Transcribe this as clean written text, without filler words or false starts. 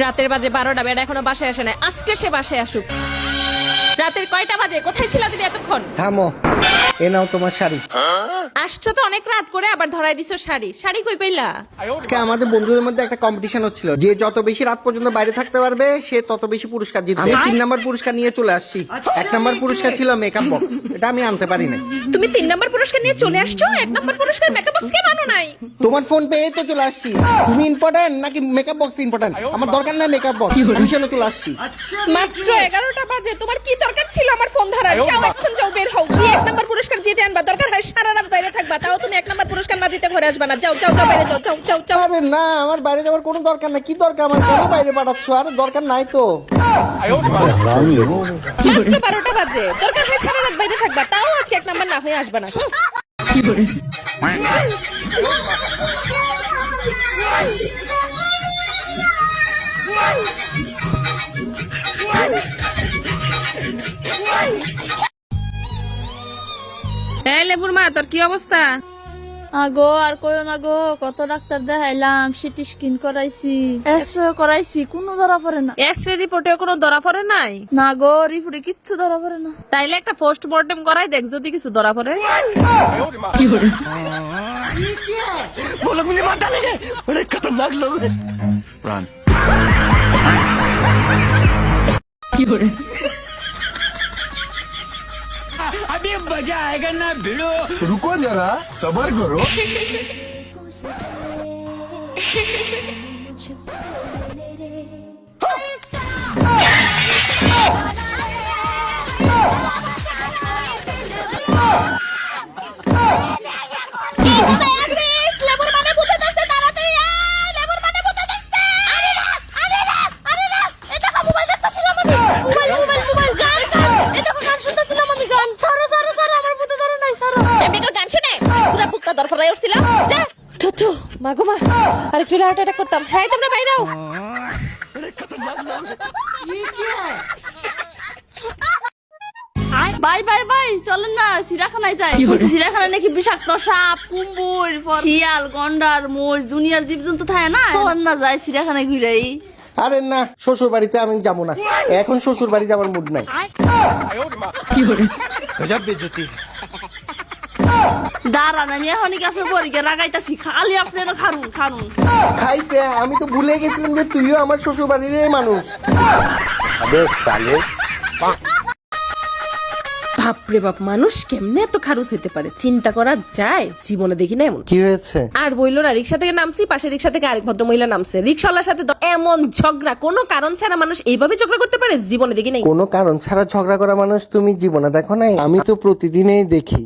রাতের বাজে 12টা, বেটা এখনো বাসায় আসে নাই। আজকে সে বাসায় আসুক। রাতের কয়টা বাজে? কোথায় ছিলা তুমি এতক্ষণ? থামো, এ নাও তোমার শাড়ি। আসছো তো অনেক রাত করে, আবার ধরাই দিছো শাড়ি। শাড়ি কই পাইলা? আজকে আমাদের বন্ধুদের মধ্যে একটা কম্পিটিশন হচ্ছিল, যে যত বেশি রাত পর্যন্ত বাইরে থাকতে পারবে সে তত বেশি পুরস্কার জিতবে। আমি 3 নাম্বার পুরস্কার নিয়ে চলে আসছি। 1 নাম্বার পুরস্কার ছিল মেকআপ বক্স, এটা আমি আনতে পারি নাই। তুমি 3 নাম্বার পুরস্কার নিয়ে চলে আসছো, 1 নাম্বার পুরস্কার মেকআপ বক্স কেন আনো নাই? তোমার ফোন পেয়ে তো চলে আসছি। তুমি ইম্পর্টেন্ট নাকি মেকআপ বক্স ইম্পর্টেন্ট? আমার দরকার নাই মেকআপ বক্স, আমি সেজন্য চলে আসছি। মাত্র 11টা বাজে, তোমার কি দরকার ছিল আমার ফোন ধরার? যাও এখন, যাও বের হও। কি 1 নাম্বার পুরস্কার জিতে আনবা? দরকার হয় সারা রাত বাইরে থাকবা, তাও তুমি 1 নাম্বার পুরস্কার না জিতে ঘরে আসবা না। যাও যাও যাও, বাইরে যাও, যাও যাও যাও। আরে না, আমার বাইরে যাওয়ার কোনো দরকার নাই। কি দরকার আমার? কেন বাইরে পাঠাচ্ছ? আরে দরকার নাই তো। মাত্র 12টা বাজে, দরকার হয় সারা রাত বাইরে থাকবা, তাও আজকে 1 নাম্বার না হয়ে আসবা না। এই লেবুর মা, তোর কি অবস্থা? আগো আর কইও না গো, কত ডাক্তার দেখাইলাম, সিটি স্ক্যান করাইছি, এক্সরে করাইছি, কোনো ধরা পড়ে না। এক্সরে রিপোর্টে কোনো ধরা পড়ে নাই? না গো, রিপোর্টে কিচ্ছু ধরা পড়ে না। তাইলে একটা পোস্টমর্টেম করাই দেখ, যদি কিছু ধরা পড়ে। बोलो मुझे मार डालेंगे, बड़े खतरनाक लोग हैं। प्राण अभी मजा आएगा ना भिड़ो। रुको जरा, सबर करो। আরেকটু হার্ট অ্যাটাক করতাম। হ্যাঁ, তোমরা বাইরে আও। বাই বাই বাই, চলেন না চিড়িয়াখানায় যাই। চিড়িয়াখানায় নাকি বিষাক্ত সাপ, কুম্ভীর, শিয়াল, গন্ডার, মোষ, দুনিয়ার জীবজন্তু থাকে না। চলেন না যাই চিড়িয়াখানায় ঘুরেই। আরে না, শ্বশুর বাড়িতে আমি যাবো না, এখন শ্বশুর বাড়ি যাবার মুড নাই। गजब बेइज्जती। দাঁড়ান, আমি এখনই কাছে পরীকে রাগাইতাছি, খালি আপনি না খারুন খারুন। খাইতে আমি তো ভুলে গেছিলাম যে তুইও আমার শ্বশুর বাড়ির মানুষ। বাপরে বাপ, মানুষ কেমনে এত খারুস হইতে পারে? চিন্তা করা যায়? জীবনে দেখি না এমন। কি হয়েছে? আর বইলো না, রিক্সা থেকে নামছি, পাশে রিক্সা থেকে আরেক ভদ্র মহিলা নামছে, রিক্সাওয়ালার সাথে তো এমন ঝগড়া, কোনো কারণ ছাড়া মানুষ এইভাবে ঝগড়া করতে পারে? জীবনে দেখি নাই। কোনো কারণ ছাড়া ঝগড়া করা মানুষ তুমি জীবনে দেখো নাই? আমি তো প্রতিদিনই দেখি।